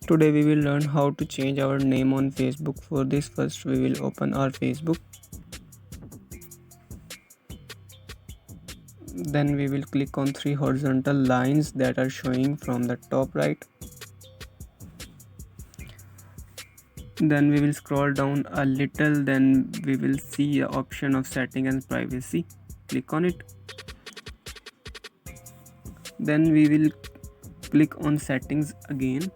Today we will learn how to change our name on Facebook. For this, first we will open our Facebook. Then we will click on three horizontal lines that are showing from the top right. Then we will scroll down a little, then we will see the option of setting and privacy. Click on it. Then we will click on settings again.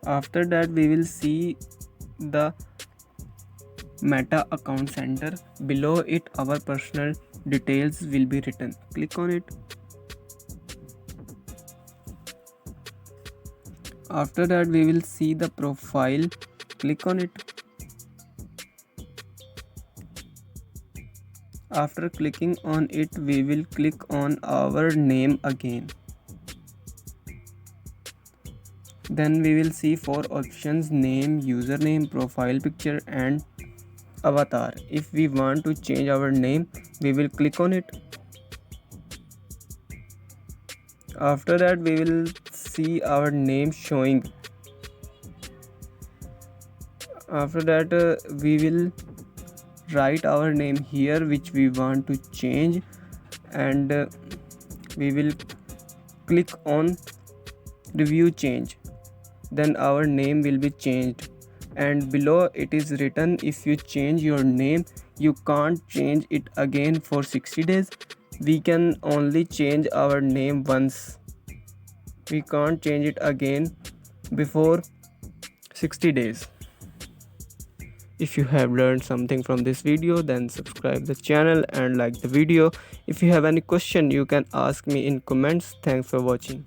After that we will see the Meta account center. Below it our personal details will be written. Click on it. After that we will see the profile. Click on it. After clicking on it we will click on our name again. Then we will see four options: name, username, profile picture and avatar. If we want to change our name we will click on it. After that we will see our name showing. After that we will write our name here which we want to change, and we will click on review change. Then our name will be changed, and below it is written if you change your name you can't change it again for 60 days. We can only change our name once. We can't change it again before 60 days. If you have learned something from this video, then subscribe the channel and like the video. If you have any question you can ask me in comments. Thanks for watching.